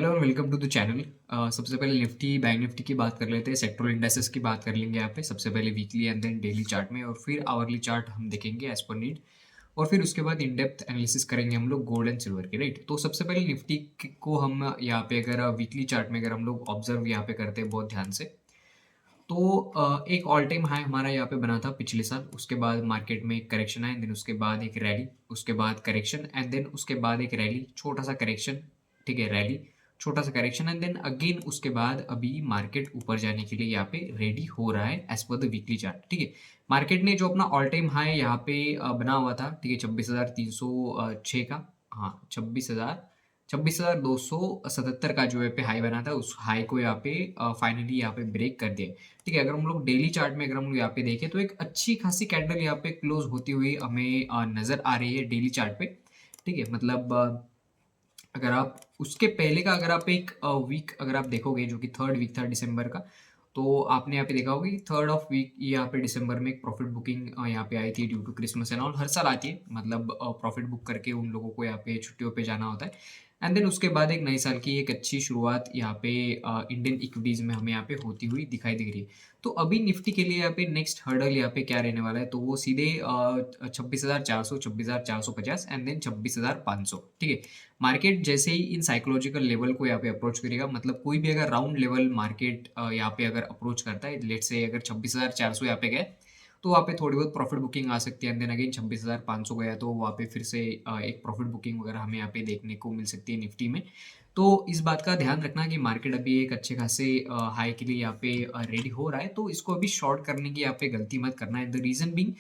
Hello and welcome to the channel. सबसे पहले Nifty bank Nifty की बात कर लेते हैं। सेक्टोरल इंडेक्सेस की बात कर लेंगे यहाँ पे। सबसे पहले weekly and then daily chart में, और फिर आवरली चार्ट हम देखेंगे एज पर नीड। और फिर उसके बाद इन डेप्थ एनालिसिस करेंगे हम लोग गोल्ड एंड सिल्वर की, राइट। तो सबसे पहले निफ्टी को हम यहाँ पे अगर वीकली चार्ट में अगर हम लोग ऑब्जर्व यहाँ पे करते हैं बहुत ध्यान से, तो एक ऑल टाइम हाई हमारा यहाँ पे बना था पिछले साल। उसके बाद मार्केट में एक करेक्शन आया, देन उसके बाद एक रैली, उसके बाद करेक्शन एंड देन उसके बाद एक रैली, छोटा सा करेक्शन, ठीक है, रैली, छोटा सा करेक्शन एंड देन अगेन उसके बाद अभी मार्केट ऊपर जाने के लिए यहाँ पे रेडी हो रहा है as per the weekly chart, ठीक है। मार्केट ने जो अपना ऑल टाइम हाई यहाँ पे बना हुआ था, ठीक है, 26,306 का, हाँ 26,277 का जो है पे हाई बना था, उस हाई को यहाँ पे फाइनली यहाँ पे ब्रेक कर दिया। ठीक है, अगर हम लोग डेली चार्ट में अगर हम लोग यहाँ पे देखें तो एक अच्छी खासी कैंडल यहाँ पे क्लोज होती हुई हमें नजर आ रही है डेली चार्ट पे। ठीक है, मतलब अगर आप उसके पहले का अगर आप एक वीक अगर आप देखोगे जो कि थर्ड वीक था दिसंबर का, तो आपने यहाँ पे देखा होगा कि थर्ड ऑफ वीक यहाँ पे दिसंबर में एक प्रॉफिट बुकिंग यहाँ पे आई थी due to Christmas and all. हर साल आती है, मतलब प्रॉफिट बुक करके उन लोगों को यहाँ पे छुट्टियों पे जाना होता है। एंड देन उसके बाद एक नए साल की एक अच्छी शुरुआत यहाँ पे इंडियन इक्विटीज में हमें यहाँ पे होती हुई दिखाई दे रही है। तो अभी निफ्टी के लिए यहाँ पे नेक्स्ट हर्डल यहाँ पे क्या रहने वाला है, तो वो सीधे 26,400, 26,450 एंड देन 26,500, ठीक है। मार्केट जैसे ही इन साइकोलॉजिकल लेवल को यहाँ पे अप्रोच करेगा, मतलब कोई भी अगर राउंड लेवल मार्केट यहाँ पे अगर अप्रोच करता है, लेट्स से अगर 26,400 यहाँ पे गए, तो वहाँ पे थोड़ी बहुत प्रॉफिट बुकिंग आ सकती है एंड देन अगेन 26,500 गया तो वहाँ पे फिर से एक प्रॉफिट बुकिंग वगैरह हमें यहाँ पे देखने को मिल सकती है निफ्टी में। तो इस बात का ध्यान रखना कि मार्केट अभी एक अच्छे खासे हाई के लिए यहाँ पे रेडी हो रहा है, तो इसको अभी शॉर्ट करने की यहाँ पे गलती मत करना है। द रीजन बिंग,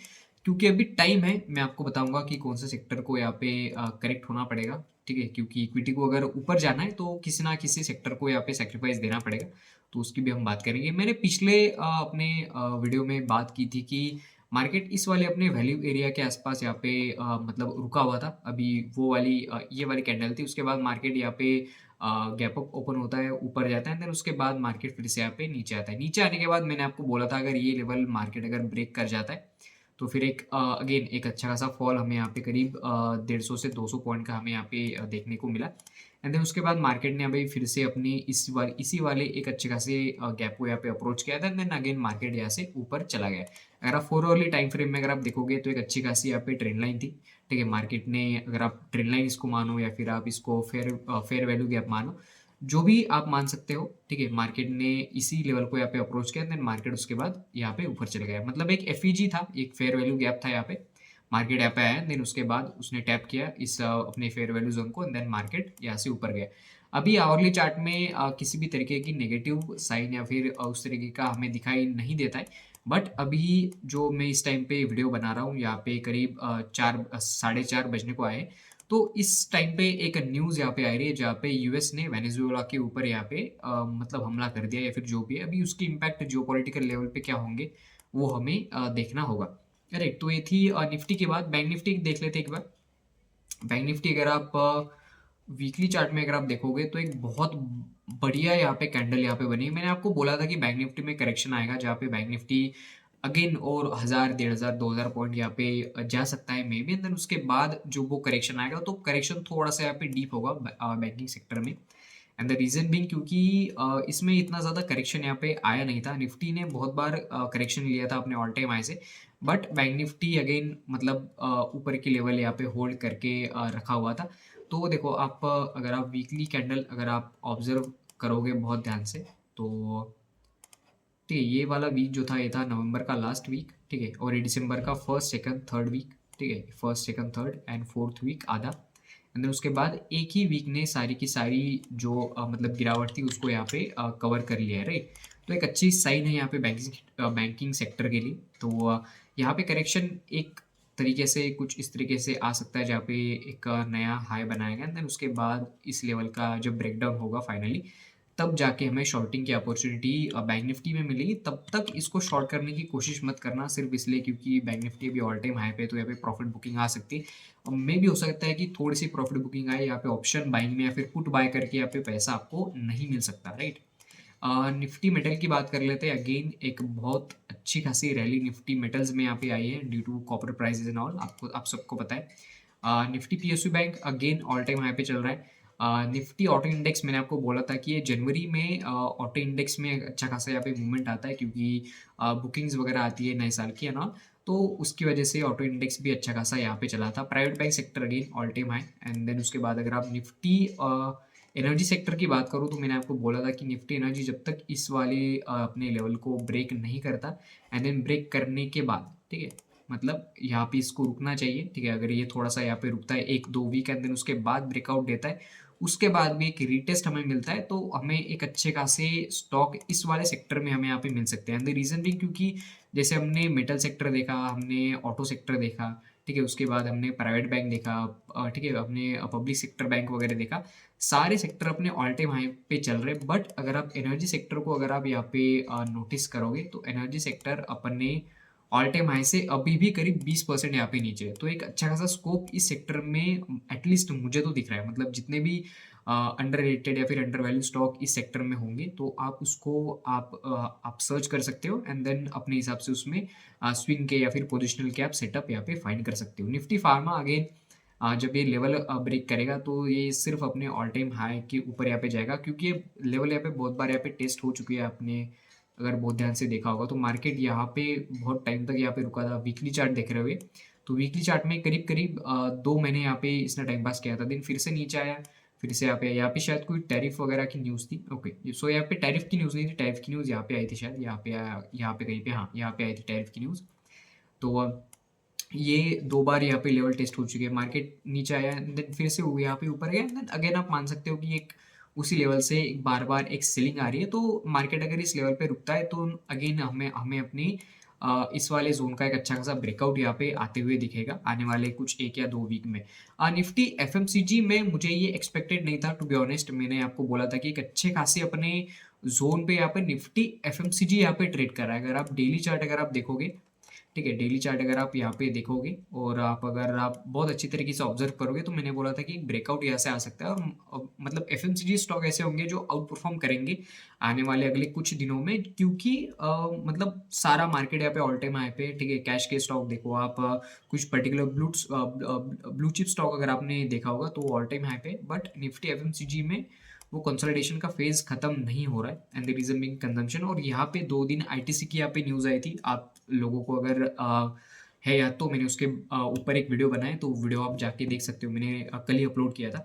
क्योंकि अभी टाइम है, मैं आपको बताऊंगा कि कौन से सेक्टर को यहाँ पे करेक्ट होना पड़ेगा, ठीक है। क्योंकि इक्विटी को अगर ऊपर जाना है तो किसी ना किसी सेक्टर को यहाँ पे सेक्रीफाइस देना पड़ेगा, तो उसकी भी हम बात करेंगे। मैंने पिछले अपने वीडियो में बात की थी कि मार्केट इस वाले अपने वैल्यू एरिया के आसपास यहाँ पे मतलब रुका हुआ था। अभी वो वाली ये वाली कैंडल थी, उसके बाद मार्केट यहाँ पे गैप अप ओपन होता है, ऊपर जाता है, देन उसके बाद मार्केट फिर से यहाँ पे नीचे आता है। नीचे आने के बाद मैंने आपको बोला था अगर ये लेवल मार्केट अगर ब्रेक कर जाता है तो फिर एक अगेन एक अच्छा खासा फॉल हमें यहाँ पे करीब 150 से 200 पॉइंट का हमें यहाँ पे देखने को मिला। एंड देन उसके बाद मार्केट ने अभी फिर से अपनी इसी वाले एक अच्छे खासे गैप को यहाँ पे अप्रोच किया था, देन अगेन मार्केट यहाँ से ऊपर चला गया। अगर आप 4 आवरली टाइम फ्रेम में अगर आप देखोगे तो एक अच्छी खासी यहाँ पे ट्रेंड लाइन थी, ठीक है। मार्केट ने अगर आप ट्रेंड लाइन इसको मानो या फिर आप इसको फेयर वैल्यू गैप मानो, जो भी आप मान सकते हो, ठीक है, मार्केट ने इसी लेवल को यहाँ पे अप्रोच किया, देन मार्केट उसके बाद यहाँ पे ऊपर चले गया। मतलब एक एफईजी था, एक फेयर वैल्यू गैप था यहाँ पे। मार्केट यहाँ पे आया, देन उसके बाद उसने टैप किया इस अपने फेयर वैल्यू जोन को, देन मार्केट यहाँ से ऊपर गया। अभी आवरली चार्ट में किसी भी तरीके की नेगेटिव साइन या फिर उस तरीके का हमें दिखाई नहीं देता है। बट अभी जो मैं इस टाइम पे वीडियो बना रहा हूँ, यहाँ पे करीब 4 साढ़े 4 बजने को आए, तो इस टाइम पे एक न्यूज यहाँ पे आ रही है जहाँ पे यूएस ने वेनेजुएला के ऊपर यहाँ पे मतलब हमला कर दिया या फिर जो भी है। अभी उसके इम्पैक्ट जियोपॉलिटिकल लेवल पे क्या होंगे वो हमें देखना होगा। राइट, तो ये थी निफ्टी के बाद बैंक निफ्टी देख लेते हैं एक बार। बैंक निफ्टी अगर आप वीकली चार्ट में अगर आप देखोगे तो एक बहुत बढ़िया यहाँ पे कैंडल यहाँ पे बनी है। मैंने आपको बोला था कि बैंक निफ्टी में करेक्शन आएगा, जहाँ पे बैंक निफ्टी अगेन और 1000, 1500, 2000 पॉइंट यहाँ पे जा सकता है मे बी। देन उसके बाद जो वो करेक्शन आएगा तो करेक्शन थोड़ा सा यहाँ पे डीप होगा बैंकिंग सेक्टर में। एंड द रीजन बिंग, क्योंकि इसमें इतना ज़्यादा करेक्शन यहाँ पे आया नहीं था। निफ्टी ने बहुत बार करेक्शन लिया था अपने ऑल टाइम हाई से, बट बैंक निफ्टी अगेन मतलब ऊपर की लेवल यहाँ पे होल्ड करके रखा हुआ था। तो देखो आप अगर आप वीकली कैंडल अगर आप ऑब्जर्व करोगे बहुत ध्यान से, तो ठीक है, ये वाला वीक जो था ये था नवंबर का लास्ट वीक, ठीक है, और ये दिसंबर का फर्स्ट सेकंड थर्ड वीक, ठीक है, first second third and fourth week आधा। एंड देन उसके बाद एक ही वीक ने सारी की सारी जो मतलब गिरावट थी उसको यहाँ पे कवर कर लिया है, राइट। तो एक अच्छी साइन है यहाँ पे बैंकिंग सेक्टर के लिए। तो यहाँ पे करेक्शन एक तरीके से कुछ इस तरीके से आ सकता है जहाँ पे एक नया हाई बनाएगा, देन उसके बाद इस लेवल का जब ब्रेकडाउन होगा फाइनली, तब जाके हमें शॉर्टिंग की अपॉर्चुनिटी बैंक निफ्टी में मिलेगी। तब तक इसको शॉर्ट करने की कोशिश मत करना, सिर्फ इसलिए क्योंकि बैंक निफ्टी अभी ऑल टाइम हाई पे, तो यहाँ पे प्रॉफिट बुकिंग आ सकती है। और मे भी हो सकता है कि थोड़ी सी प्रॉफिट बुकिंग आए यहाँ पे ऑप्शन बाइंग में या फिर पुट बाय करके यहाँ पे पैसा आपको नहीं मिल सकता, राइट। निफ्टी मेटल की बात कर लेते हैं। अगेन एक बहुत अच्छी खासी रैली निफ्टी मेटल्स में यहाँ पे आई है due to copper prices and all, आपको आप सबको पता है। Nifty PSU bank again all time high पे चल रहा है। निफ्टी ऑटो इंडेक्स मैंने आपको बोला था कि ये जनवरी में ऑटो इंडेक्स में अच्छा खासा यहाँ पे मूवमेंट आता है क्योंकि बुकिंग्स वगैरह आती है नए साल की है ना, तो उसकी वजह से ऑटो इंडेक्स भी अच्छा खासा यहाँ पे चला था। Private bank sector again all time high and then उसके बाद अगर आप निफ्टी एनर्जी सेक्टर की बात करूँ तो मैंने आपको बोला था कि निफ्टी एनर्जी जब तक इस वाले अपने लेवल को ब्रेक नहीं करता एंड देन ब्रेक करने के बाद, ठीक है, मतलब यहाँ पे इसको रुकना चाहिए, ठीक है, अगर ये थोड़ा सा यहाँ पे रुकता है 1-2 वीक एंड देन उसके बाद ब्रेकआउट देता है, उसके बाद भी एक रीटेस्ट हमें मिलता है, तो हमें एक अच्छे खासे स्टॉक इस वाले सेक्टर में हमें यहाँ पे मिल सकते हैं। द रीज़न भी क्योंकि जैसे हमने मेटल सेक्टर देखा, हमने ऑटो सेक्टर देखा, ठीक है, उसके बाद हमने प्राइवेट बैंक देखा, ठीक है, हमने पब्लिक सेक्टर बैंक वगैरह देखा, सारे सेक्टर अपने ऑल टाइम हाई पे चल रहे हैं। बट अगर आप एनर्जी सेक्टर को अगर आप यहाँ पे नोटिस करोगे तो एनर्जी सेक्टर अपने ऑल टाइम हाई से अभी भी करीब 20% यहाँ पे नीचे है। तो एक अच्छा खासा स्कोप इस सेक्टर में एटलीस्ट मुझे तो दिख रहा है। मतलब जितने भी अंडररेटेड या फिर अंडर वैल्यू स्टॉक इस सेक्टर में होंगे तो आप उसको आप सर्च कर सकते हो एंड देन अपने हिसाब से उसमें स्विंग के या फिर पोजिशनल के आप सेटअप यहाँ पे फाइंड कर सकते हो। निफ्टी फार्मा अगेन जब ये लेवल ब्रेक करेगा तो ये सिर्फ अपने ऑल टाइम हाई के ऊपर यहाँ पे जाएगा क्योंकि ये लेवल यहाँ पे बहुत बार यहाँ पे टेस्ट हो चुकी है। आपने अगर बहुत ध्यान से देखा होगा तो मार्केट यहाँ पे बहुत टाइम तक यहाँ पे रुका था। वीकली चार्ट देख रहे हुए तो वीकली चार्ट में करीब करीब 2 महीने यहाँ पे इसने टाइम पास किया था, दिन फिर से नीचे आया, फिर से यहाँ पे शायद कोई टैरिफ वगैरह की न्यूज़ थी। ओके, सो यहाँ पे टैरिफ की न्यूज़ नहीं थी, टैरिफ की न्यूज़ यहाँ पे आई थी शायद, यहाँ पे कहीं पे, हाँ यहाँ पे आई थी टैरिफ की न्यूज़। तो ये 2 बार यहाँ पे लेवल टेस्ट हो चुके हैं, मार्केट नीचे आया एंड देन फिर से वो यहाँ पे ऊपर गया एंड देन अगेन आप मान सकते हो कि एक उसी लेवल से एक बार-बार एक सेलिंग आ रही है। तो मार्केट अगर इस लेवल पे रुकता है तो अगेन हमें हमें अपनी इस वाले ज़ोन का एक अच्छा खासा ब्रेकआउट यहाँ पे आते हुए दिखेगा आने वाले कुछ 1 या 2 वीक में। निफ्टी एफएमसीजी में मुझे ये एक्सपेक्टेड नहीं था टू बी ऑनेस्ट। मैंने आपको बोला था कि एक अच्छे खासे अपने ज़ोन पे यहाँ पे निफ्टी एफएमसीजी यहाँ पे ट्रेड कर रहा है। अगर आप डेली चार्ट अगर आप देखोगे, ठीक है, डेली चार्ट अगर आप यहाँ पे देखोगे और अगर आप बहुत अच्छी तरीके से ऑब्जर्व करोगे तो मैंने बोला था कि ब्रेकआउट यहाँ से आ सकता है और मतलब एफएमसीजी स्टॉक ऐसे होंगे जो आउट परफॉर्म करेंगे आने वाले अगले कुछ दिनों में क्योंकि मतलब सारा मार्केट यहाँ पे ऑल टाइम हाई पे, ठीक है, कैश के स्टॉक देखो आप, कुछ पर्टिकुलर ब्लू चिप स्टॉक अगर आपने देखा होगा तो ऑल टाइम हाई पे, बट निफ्टी एफएमसीजी में वो कंसोलिडेशन का फेज खत्म नहीं हो रहा है and the reason being consumption. और यहाँ पे 2 दिन आईटीसी की यहाँ पे न्यूज आई थी, आप लोगों को अगर है याद तो मैंने उसके ऊपर एक वीडियो बनाया, तो वीडियो आप जाके देख सकते हो, मैंने कल ही अपलोड किया था।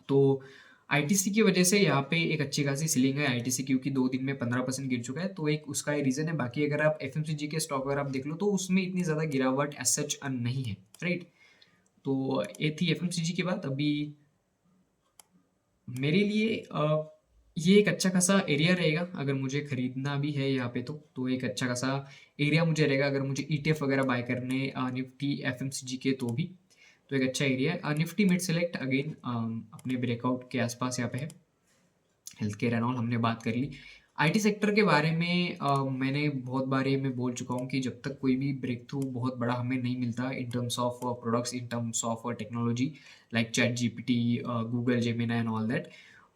तो आईटीसी की वजह से यहाँ पे एक अच्छी खासी सीलिंग है आईटीसी क्योंकि 2 दिन में 15% गिर चुका है, तो एक उसका ही रीजन है। बाकी अगर आप एफएमसीजी के स्टॉक अगर आप देख लो तो उसमें इतनी ज़्यादा गिरावट एज सच नहीं है, राइट। तो ये थी एफएमसीजी की बात। अभी मेरे लिए ये एक अच्छा खासा एरिया रहेगा अगर मुझे खरीदना भी है यहाँ पे तो एक अच्छा खासा एरिया मुझे रहेगा अगर मुझे ईटीएफ वगैरह बाय करने निफ्टी एफएमसीजी के तो भी, तो एक अच्छा एरिया है। निफ्टी मिड सेलेक्ट अगेन अपने ब्रेकआउट के आसपास यहाँ पे है। हेल्थ केयर एंड ऑल हमने बात कर ली। आईटी सेक्टर के बारे में मैंने बहुत बार ये मैं बोल चुका हूँ कि जब तक कोई भी ब्रेक थ्रू बहुत बड़ा हमें नहीं मिलता in terms of products, in terms of technology like chat GPT, Google Gemini and all that,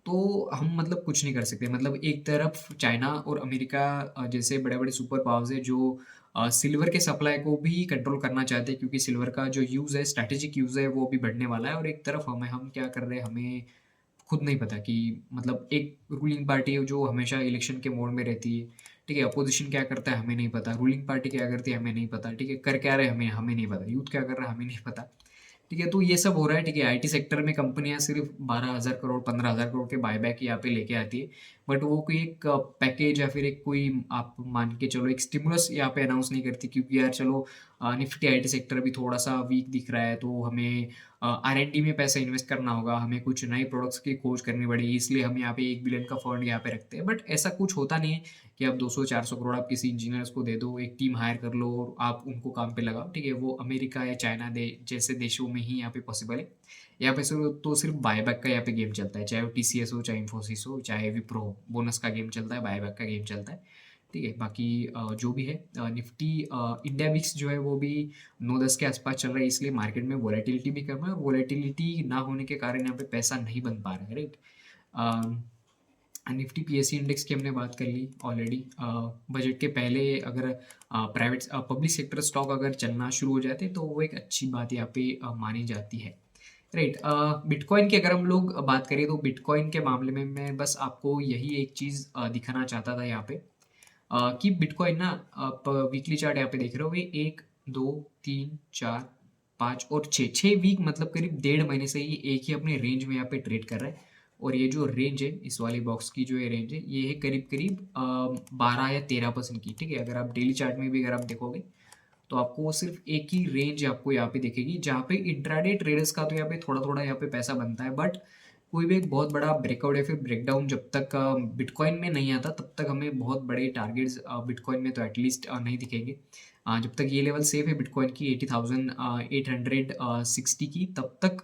तो हम मतलब कुछ नहीं कर सकते। मतलब एक तरफ चाइना और अमेरिका जैसे बड़े-बड़े सुपर पावर्स हैं जो सिल्वर के सप्लाई को भी कंट्रोल करना चाहते हैं क्योंकि सिल्वर का जो यूज़ है, स्ट्रैटेजिक यूज़ है वो भी बढ़ने वाला है। और एक तरफ हम क्या कर रहे हैं हमें खुद नहीं पता कि मतलब एक रूलिंग पार्टी है जो हमेशा इलेक्शन के मोड में रहती है, ठीक है, अपोजिशन क्या करता है हमें नहीं पता, रूलिंग पार्टी क्या करती है हमें नहीं पता, ठीक है, कर क्या रहे हमें हमें नहीं पता, यूथ क्या कर रहा है हमें नहीं पता, ठीक है। तो ये सब हो रहा है, ठीक है। आईटी सेक्टर में कंपनियां सिर्फ 12,000 करोड़ 15,000 करोड़ के बायबैक यहाँ पे लेके आती है, बट वो कोई एक पैकेज या फिर एक कोई आप मान के चलो एक स्टिमुलस यहाँ पे अनाउंस नहीं करती क्योंकि यार चलो निफ्टी आईटी सेक्टर भी थोड़ा सा वीक दिख रहा है तो हमें आर&डी में पैसा इन्वेस्ट करना होगा, हमें कुछ नए प्रोडक्ट्स की खोज करनी पड़ेगी, इसलिए हम यहाँ पे 1 बिलियन का फंड यहाँ पे रखते हैं। बट ऐसा कुछ होता नहीं है कि आप 200-400 करोड़ आप किसी इंजीनियर्स को दे दो, एक टीम हायर कर लो और आप उनको काम पे लगाओ, ठीक है। वो अमेरिका या चाइना जैसे देशों में ही यहाँ पे पॉसिबल है। यहाँ पे तो सिर्फ बायबैक का यहाँ पे गेम चलता है, चाहे वो टीसीएस हो, चाहे इन्फोसिस हो, चाहे विप्रो हो, बोनस का गेम चलता है, बायबैक का गेम चलता है, ठीक है। बाकी जो भी है निफ्टी इंडिया विक्स जो है वो भी 9-10 के आसपास चल रहा है, इसलिए मार्केट में वॉलेटिलिटी भी कम है और वॉलेटिलिटी ना होने के कारण यहाँ पे पैसा नहीं बन पा रहा है, राइट। निफ्टी पीएससी इंडेक्स की हमने बात कर ली ऑलरेडी। बजट के पहले अगर प्राइवेट पब्लिक सेक्टर स्टॉक अगर चलना शुरू हो जाते तो वो एक अच्छी बात यहाँ पे मानी जाती है। राइट। बिटकॉइन की अगर हम लोग बात करें तो बिटकॉइन के मामले में मैं बस आपको यही एक चीज़ दिखाना चाहता था यहाँ पे, कि बिटकॉइन ना, आप वीकली चार्ट यहाँ पे देख रहे हो, ये 1, 2, 3, 4, 5 और 6 वीक, मतलब करीब 1.5 महीने से ये एक ही अपने रेंज में यहाँ पे ट्रेड कर रहा है। और ये जो रेंज है, इस वाली बॉक्स की जो ये रेंज है, ये है करीब करीब 12 या 13% की, ठीक है। अगर आप डेली चार्ट में भी अगर आप देखोगे तो आपको सिर्फ एक ही रेंज आपको यहाँ पे दिखेगी, जहाँ पे इंट्राडे ट्रेडर्स का तो यहाँ पे थोड़ा थोड़ा यहाँ पे पैसा बनता है, बट कोई भी एक बहुत बड़ा ब्रेकआउट या फिर ब्रेकडाउन जब तक बिटकॉइन में नहीं आता, तब तक हमें बहुत बड़े टारगेट्स बिटकॉइन में तो एटलीस्ट नहीं दिखेंगे। जब तक ये लेवल सेफ है बिटकॉइन की 80,860 की, तब तक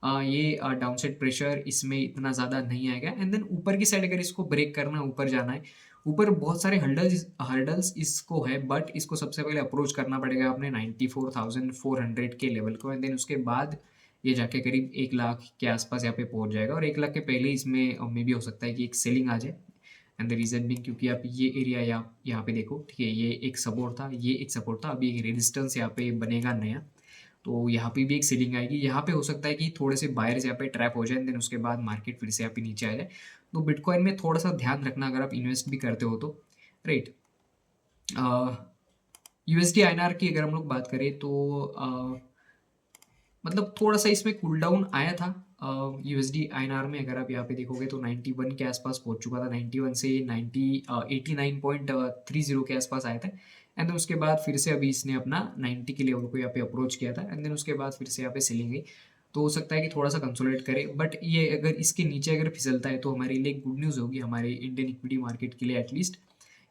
ये डाउनसाइड प्रेशर इसमें इतना ज़्यादा नहीं आएगा। एंड देन ऊपर की साइड अगर इसको ब्रेक करना है, ऊपर जाना है, ऊपर बहुत सारे हर्डल्स हर्डल्स इसको है, बट इसको सबसे पहले अप्रोच करना पड़ेगा अपने 94,400 के लेवल को। एंड देन उसके बाद ये जाके करीब 1 लाख के आसपास यहाँ पे पहुंच जाएगा, और 1 लाख के पहले इसमें मे भी हो सकता है कि एक सेलिंग आ जाए। एंड द रीजन भी, क्योंकि आप ये एरिया यहाँ पे देखो, ठीक है, ये एक सपोर्ट था, ये एक सपोर्ट था, अभी एक रेजिस्टेंस यहाँ पे बनेगा नया, तो यहाँ पे भी एक सेलिंग आएगी। यहाँ पे हो सकता है कि थोड़े से बायर्स यहाँ पे ट्रैप हो जाए, देन उसके बाद मार्केट फिर से यहाँ पे नीचे आ जाए। तो बिटकॉइन में थोड़ा सा ध्यान रखना अगर आप इन्वेस्ट भी करते हो तो, राइट। यूएसडी आईएनआर की अगर हम लोग बात करें तो मतलब थोड़ा सा इसमें कूल डाउन आया था। यूएसडी आईएनआर में अगर आप यहाँ पे देखोगे तो 91 के आसपास पहुंच चुका था, 91 से 89.30 के आसपास आया था। एंड देन उसके बाद फिर से अभी इसने अपना 90 के लेवल को यहाँ पे अप्रोच किया था, एंड देन उसके बाद फिर से यहाँ पे सेलिंग गई। तो हो सकता है कि थोड़ा सा कंसोलिडेट करे, बट ये अगर इसके नीचे अगर फिसलता है तो हमारे लिए गुड न्यूज़ होगी, हमारे इंडियन इक्विटी मार्केट के लिए एटलीस्ट,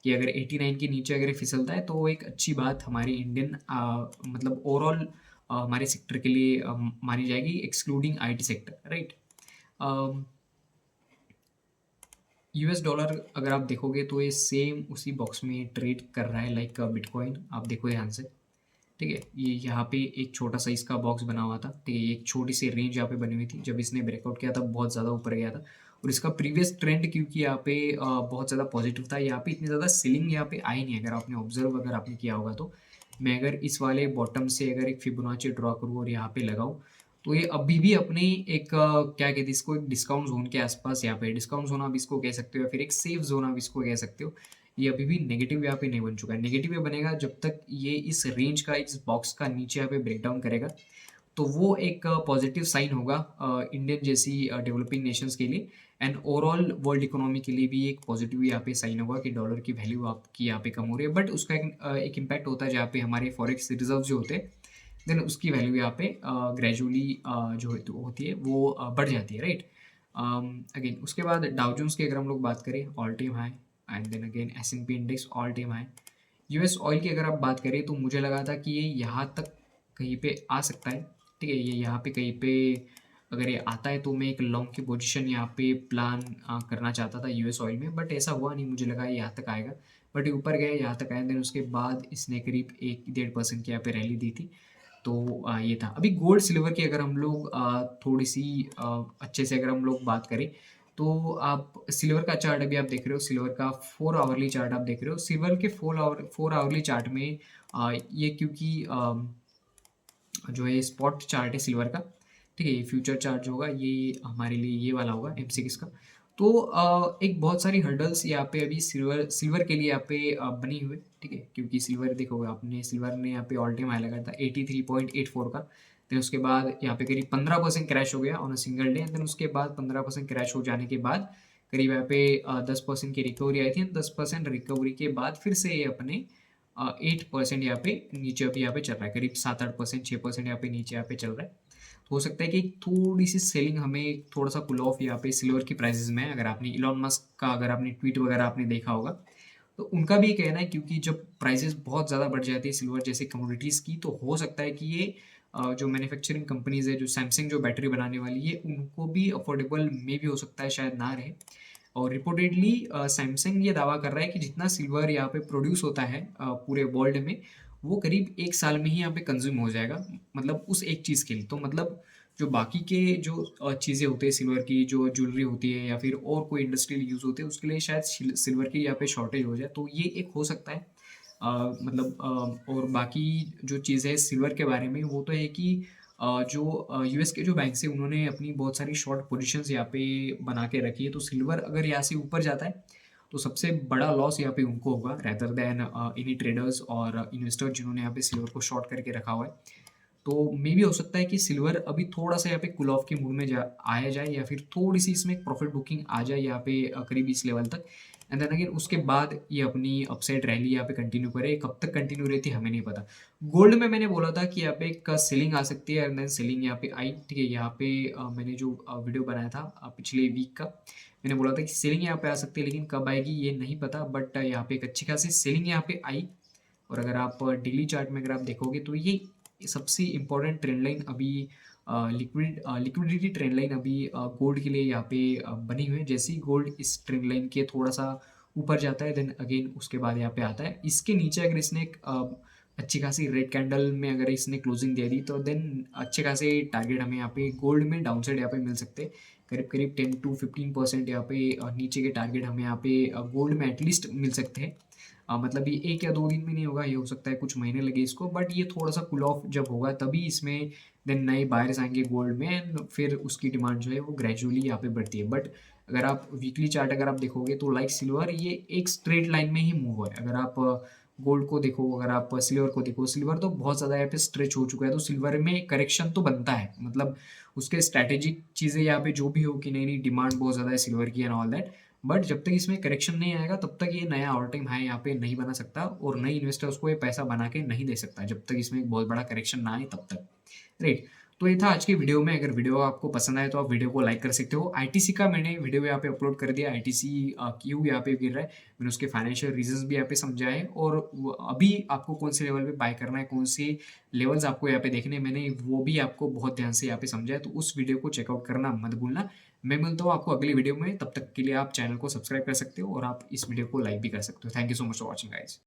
कि अगर 89 के नीचे अगर फिसलता है तो वो एक अच्छी बात हमारी इंडियन मतलब ओवरऑल हमारे सेक्टर के लिए मानी जाएगी, excluding IT sector, right. US dollar अगर आप देखोगे तो ये सेम उसी बॉक्स में ट्रेड कर रहा है लाइक बिटकॉइन, आप देखो ध्यान से, ठीक है। ये यहाँ पे एक छोटा सा इसका बॉक्स बना हुआ था, ठीक है, ये एक छोटी सी रेंज यहाँ पे बनी हुई थी, जब इसने ब्रेकआउट किया था बहुत ज़्यादा ऊपर गया था। और इसका प्रीवियस ट्रेंड क्योंकि यहाँ पे बहुत ज़्यादा पॉजिटिव था, यहाँ पे इतनी ज़्यादा सेलिंग यहाँ पे आई नहीं, अगर आपने ऑब्जर्व अगर आपने किया होगा तो। मैं अगर इस वाले बॉटम से अगर एक फिबोनाची ड्रॉ करूँ और यहाँ पे लगाऊँ, तो ये अभी भी अपने एक क्या कहते हैं इसको, एक डिस्काउंट जोन के आसपास यहाँ पे, डिस्काउंट जोन आप इसको कह सकते हो, या फिर एक सेफ जोन आप इसको कह सकते हो। ये अभी भी नेगेटिव यहाँ पे नहीं बन चुका है। नेगेटिव ये बनेगा जब तक ये इस रेंज का, इस बॉक्स का नीचे यहाँ पे ब्रेकडाउन करेगा, तो वो एक पॉजिटिव साइन होगा इंडियन जैसी डेवलपिंग नेशंस के लिए, एंड ओवरऑल वर्ल्ड इकोनॉमी के लिए भी एक पॉजिटिव यहाँ पे साइन होगा कि डॉलर की वैल्यू आपकी यहाँ पे कम हो रही है। बट उसका एक इम्पैक्ट होता है जहाँ पे हमारे फॉरेक्स रिजर्व जो होते हैं, देन उसकी वैल्यू यहाँ पे ग्रेजुअली जो होती है वो बढ़ जाती है, राइट। अगेन उसके बाद डाउजोन्स की अगर हम लोग बात करें, all time high. And then again S and P index all time high. US oil की अगर आप बात करें तो मुझे लगा था कि ये यहाँ तक कहीं पे आ सकता है, ठीक है, ये यहाँ पे कहीं पे अगर ये आता है तो मैं एक लॉन्ग की पोजीशन यहाँ पे प्लान करना चाहता था यूएस ऑयल में, बट ऐसा हुआ नहीं, मुझे लगा ये यहाँ तक आएगा, बट ये ऊपर गया, यहाँ तक आया, देन उसके बाद इसने करीब 1-1.5% की यहाँ पे रैली दी थी। तो ये था। अभी गोल्ड सिल्वर की अगर हम लोग थोड़ी सी अच्छे से अगर हम लोग बात करें, तो आप सिल्वर का चार्ट अभी आप देख रहे हो, सिल्वर का 4 आवरली चार्ट आप देख रहे हो। सिल्वर के 4 आवरली चार्ट में ये क्योंकि जो है स्पॉट चार्ट है सिल्वर का, ठीक है, ये फ्यूचर चार्ट जो होगा ये हमारे लिए ये वाला होगा एमसीएक्स का। तो एक बहुत सारी हर्डल्स यहाँ पे अभी सिल्वर सिल्वर के लिए यहाँ पे बनी हुई है, ठीक है, क्योंकि सिल्वर देखोगे आपने, सिल्वर ने यहाँ पे ऑल टाइम हाई लगाया था 83.84 का। देन उसके बाद यहाँ पे करीब 15% क्रैश हो गया on a single day. Then उसके बाद 15% क्रैश हो जाने के बाद करीब यहाँ पे 10% की रिकवरी आई थी। 10% रिकवरी के बाद फिर से ये अपने 8% यहाँ पे नीचे अभी यहाँ पे चल रहा है, करीब 7-8%, 6% यहाँ पे नीचे यहाँ पे चल रहा है। तो हो सकता है कि थोड़ी सी सेलिंग हमें थोड़ा सा पुल ऑफ यहाँ पे सिल्वर की प्राइसेस में, अगर आपने इलॉन मस्क का अगर आपने ट्वीट वगैरह आपने देखा होगा, तो उनका भी ये कहना है, क्योंकि जब प्राइसेस बहुत ज़्यादा बढ़ जाती है सिल्वर जैसे कमोडिटीज़ की, तो हो सकता है कि ये जो मैन्युफैक्चरिंग कंपनीज है, जो सैमसंग जो बैटरी बनाने वाली है, उनको भी अफोर्डेबल में भी हो सकता है शायद ना रहे। और रिपोर्टेडली सैमसंग ये दावा कर रहा है कि जितना सिल्वर यहाँ पे प्रोड्यूस होता है पूरे वर्ल्ड में, वो करीब 1 साल में ही यहाँ पे कंज्यूम हो जाएगा, मतलब उस एक चीज़ के लिए। तो मतलब जो बाकी के जो चीज़ें होती है सिल्वर की, जो ज्वेलरी होती है या फिर और कोई इंडस्ट्रियल यूज़ होते हैं, उसके लिए शायद सिल्वर की यहाँ पे शॉर्टेज हो जाए, तो ये एक हो सकता है। मतलब और बाकी जो चीज़ है सिल्वर के बारे में वो तो है कि जो यूएस के जो बैंक्स हैं उन्होंने अपनी बहुत सारी शॉर्ट पोजीशंस यहाँ पे बना के रखी है, तो सिल्वर अगर यहाँ से ऊपर जाता है, तो सबसे बड़ा लॉस यहाँ पे उनको होगा रेदर देन एनी ट्रेडर्स और इन्वेस्टर जिन्होंने यहाँ पे सिल्वर को शॉर्ट करके रखा हुआ है। तो मे बी हो सकता है कि सिल्वर अभी थोड़ा-सा यहाँ पे कूल ऑफ के मूड में जा आया जाए या फिर थोड़ी-सी इसमें एक प्रॉफिट बुकिंग आ जाए यहाँ पे करीब इस लेवल तक एंड देन अगेन उसके बाद ये अपनी अपसाइड रैली यहाँ पे कंटिन्यू करे। कब तक कंटिन्यू रहती है हमें नहीं पता। गोल्ड में मैंने बोला था कि यहाँ पे एक सेलिंग आ सकती है एंड देन सेलिंग यहाँ पे आई, ठीक है? यहाँ पे मैंने जो वीडियो बनाया था पिछले वीक का, मैंने बोला था कि सेलिंग यहाँ पे आ सकती है लेकिन कब आएगी ये नहीं पता बट यहाँ पे एक अच्छी खासी सेलिंग यहाँ पे आई। और अगर आप डेली चार्ट में अगर आप देखोगे तो ये सबसे इम्पोर्टेंट ट्रेंड लाइन अभी लिक्विडिटी ट्रेंड लाइन अभी गोल्ड के लिए यहाँ पे बनी हुई है। जैसे ही गोल्ड इस ट्रेंड लाइन के थोड़ा सा ऊपर जाता है देन अगेन उसके बाद यहाँ पे आता है। इसके नीचे अगर इसने एक अच्छी खासी रेड कैंडल में अगर इसने क्लोजिंग दे दी तो देन अच्छे खासे टारगेट हमें यहाँ पे गोल्ड में डाउन साइड यहाँ पे मिल सकते हैं। करीब करीब 10 to 15% यहाँ पे नीचे के टारगेट हमें यहाँ पे गोल्ड में एटलीस्ट मिल सकते हैं। मतलब ये 1 या 2 दिन में नहीं होगा, ये हो सकता है कुछ महीने लगे इसको बट ये थोड़ा-सा कूल ऑफ जब होगा तभी इसमें देन नए बायर्स आएँगे गोल्ड में एंड फिर उसकी डिमांड जो है वो ग्रेजुअली यहाँ पे बढ़ती है। बट अगर आप वीकली चार्ट अगर आप देखोगे तो लाइक सिल्वर ये एक स्ट्रेट लाइन में ही मूव हो रहा है। अगर आप गोल्ड को देखो, अगर आप सिल्वर को देखो, सिल्वर तो बहुत ज़्यादा यहाँ पे स्ट्रेच हो चुका है, तो सिल्वर में करेक्शन तो बनता है। मतलब उसके स्ट्रैटेजिक चीज़ें यहाँ पे जो भी हो कि नहीं-नहीं डिमांड बहुत ज़्यादा है सिल्वर की एंड ऑल दैट बट जब तक इसमें करेक्शन नहीं आएगा तब तक ये नया ऑल टाइम हाई यहाँ पे नहीं बना सकता और नए इन्वेस्टर्स को ये पैसा बना के नहीं दे सकता जब तक इसमें एक बहुत बड़ा करेक्शन ना आए तब तक। राइट। तो ये था आज की वीडियो में। अगर वीडियो आपको पसंद आए तो आप वीडियो को लाइक कर सकते हो। आईटीसी का मैंने वीडियो यहाँ पे अपलोड कर दिया। आईटीसी क्यों यहाँ पे गिर रहा है, मैंने उसके फाइनेंशियल रीजंस भी यहाँ पे समझाए हैं और अभी आपको कौन से लेवल पे बाय करना है, कौन से लेवल्स आपको यहाँ पे देखने हैं, मैंने वो भी आपको बहुत ध्यान से यहाँ पे समझाया। तो उस वीडियो को चेकआउट करना मत भूलना। मैं मिलता हूँ आपको अगली वीडियो में, तब तक के लिए आप चैनल को सब्सक्राइब कर सकते हो और आप इस वीडियो को लाइक भी कर सकते हो। Thank you so much for watching guys.